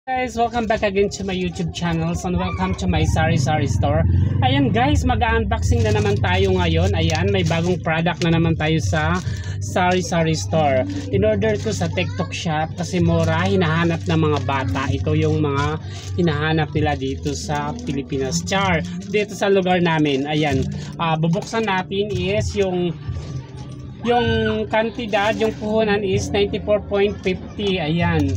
Guys, welcome back again to my YouTube channels and welcome to my Sari Sari store. Ayan guys, mag-unboxing na naman tayo ngayon. Ayan, may bagong product na naman tayo sa Sari Sari store. In order to sa TikTok shop kasi mura, hinahanap ng mga bata. Ito yung mga hinahanap nila dito sa Pilipinas. Char, dito sa lugar namin. Ayan, bubuksan natin is yung kantidad, yung puhunan is 94.50. Ayan.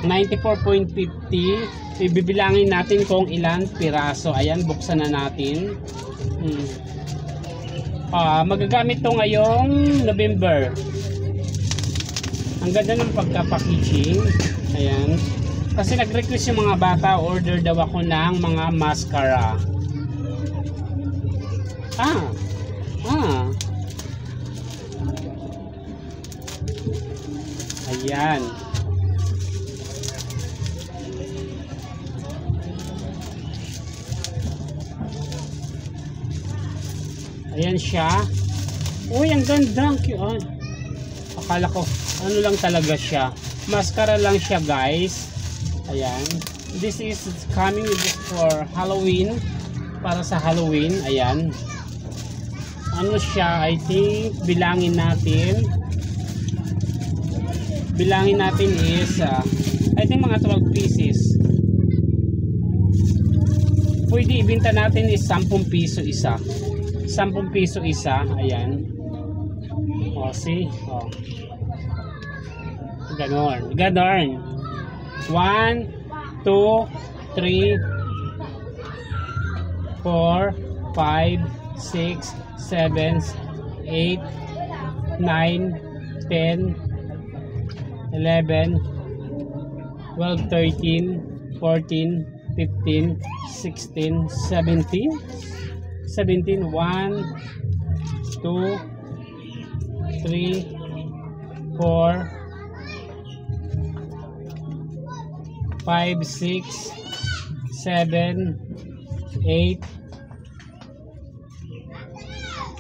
94.50. Ibibilangin natin kung ilan piraso. Ayan, buksan na natin. Magagamit to ngayong November. Ang ganda ng pagka-packaging. Ayan. Kasi nag-request yung mga bata, order daw ako ng mga mascara. Ayan. Ayan siya. Uy, ang ganda. Akala ko, ano lang talaga siya. Mascara lang siya, guys. Ayan. This is coming for Halloween. Para sa Halloween. Ayan. Ano siya? I think, bilangin natin. Bilangin natin is, I think mga 12 pieces. Pwede ibenta natin is 10 piso isa. 10 piso isa. Ayan. See? Ganon. 1, 2, 3, 4, 5, 6, 7, 8, 9, 10, 11, 12, 13, 14, 15, 16, 17, 1, 2, 3, 4, 5, 6, 7, 8,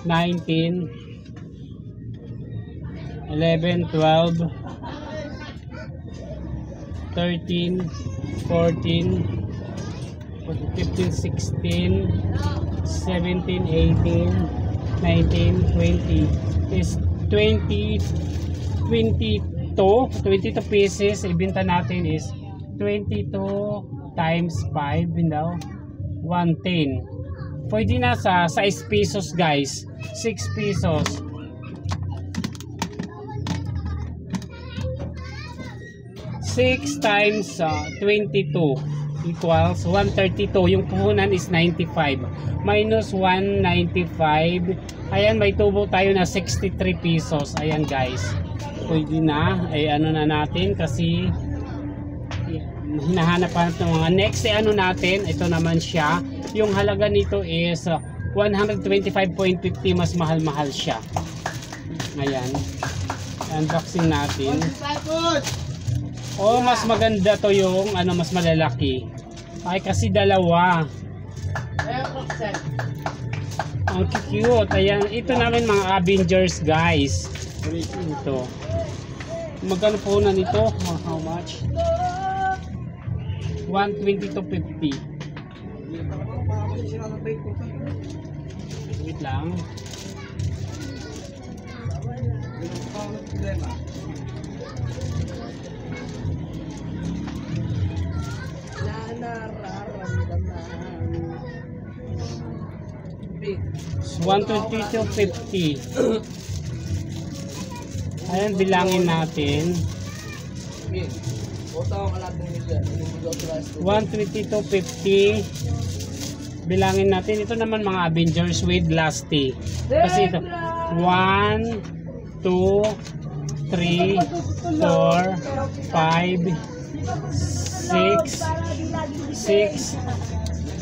19, 11, 12, 13, 14, 15, 16, 17, 18, 19, 20 is 22 pieces. Ibenta natin is 22 times 5, 110. Pwede na sa 6 pesos, guys. 6 pesos. 6 times 22 equals 132. Yung puhunan is 95 minus 195. Ayan, may tubo tayo na 63 pesos. Ayan guys, pwede na. Ay ano na natin kasi hinahanap-hanap ng mga next. Ano natin, ito naman siya. Yung halaga nito is 125.50. Mas mahal-mahal siya. Ayan, unboxing natin. Mas maganda to yung mas malalaki. Ay kasi dalawa. Ang cute. Ayan, ito namin mga Avengers, guys. Ito. Magkano po na nito? How much? 122.50. Wait lang. It's 122.50. Ayan, bilangin natin. 122.50. Bilangin natin. Ito naman mga Avengers with Lasty. Kasi ito 1, 2, 3, 4, 5, 6,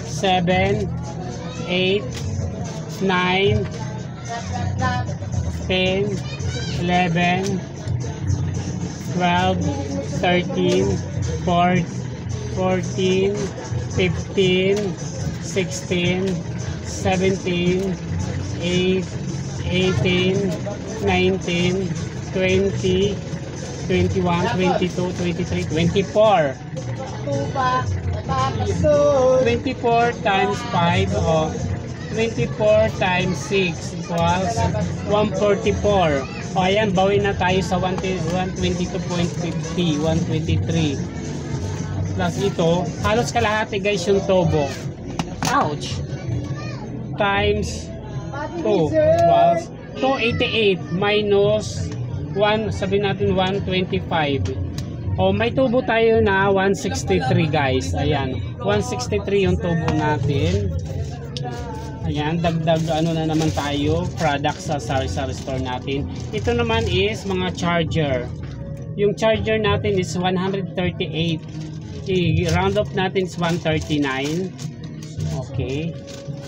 7, 8, 9, 10, 11, 12, 13, 14, 15, 16, 17, 18, 19, 20, 21, 22, 23, 24. 24 times 5 o 24 times 6 equals 144. O ayan, bawi na tayo sa 122.50, 123. Plus ito, halos kalahati guys yung tubo. Ouch! Times 2 equals 288 minus 1, sabihin natin 125. O may tubo tayo na 163 guys. Ayan, 163 yung tubo natin. Ayan, dagdag ano na naman tayo, product sa sari-sari store natin. Ito naman is mga charger. Yung charger natin is 138. I-round up natin is 139. Okay.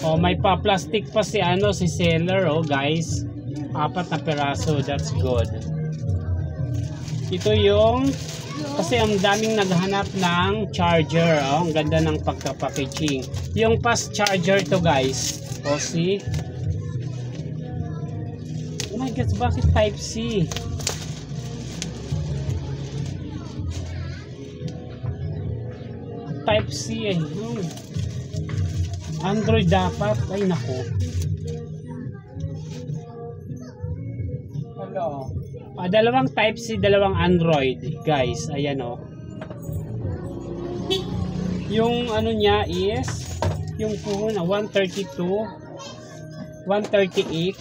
O may pa-plastic pa si ano, si seller guys. 4 na peraso, that's good. Ito yung, kasi ang daming naghanap ng charger. Ang ganda ng pagka-packaging. Yung fast charger to guys. O see? Oh my God, bakit type C? Type C eh. Android dapat. Ay nako. Hello. Dalawang type C, dalawang Android guys. Ayan o. Yung ano niya is yung puno na 132, 138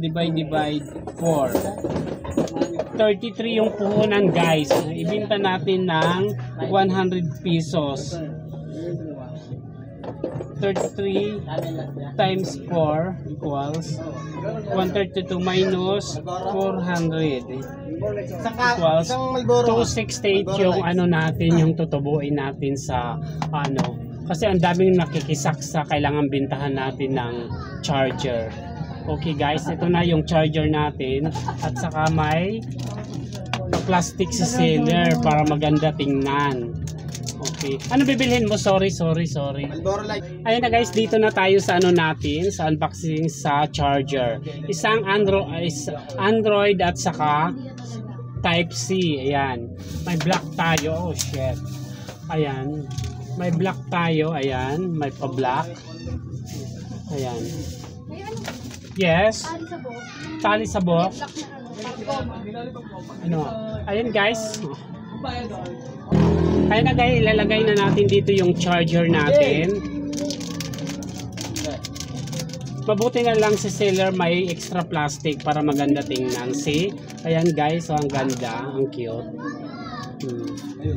divide 4, 33 yung puhunan guys. Ibenta natin ng 100 pesos. 33 times 4 equals 132 minus 400 equals 268 yung ano natin, yung tutubuin natin sa ano, kasi ang daming nakikisaksa, kailangan bintahan natin ng charger. Okay guys, ito na yung charger natin at saka may plastic si seller para maganda tingnan. Okay. Ano bibilhin mo? Sorry. Ayun na guys, dito na tayo sa ano natin, sa unboxing sa charger. Isang Android at saka Type C. Ayan. May black tayo. Oh shit. Ayan. May black tayo. Ayan. May pa-black. Ayan. Yes. Tali sa box. Ano? Ayan guys. Ayun na guys, ilalagay na natin dito yung charger natin. Mabuti na lang si seller may extra plastic para maganda tingnan. See? Ayan guys, so ang ganda, ang cute.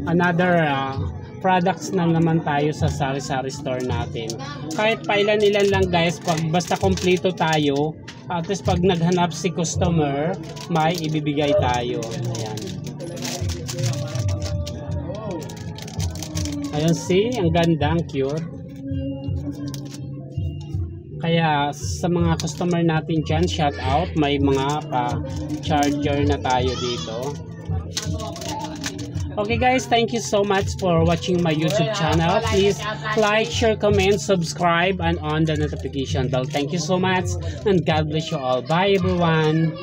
Another products na naman tayo sa sari-sari store natin. Kahit pailan-ilan lang guys, pag basta kompleto tayo, at least pag naghanap si customer, may ibibigay tayo. Ayan. Ayun, see, ang ganda, ang cute. Kaya sa mga customer natin dyan, shout out, may mga pa-charger na tayo dito. Okay guys, thank you so much for watching my YouTube channel. Please like, share, comment, subscribe, and on the notification bell. Thank you so much, and God bless you all. Bye everyone.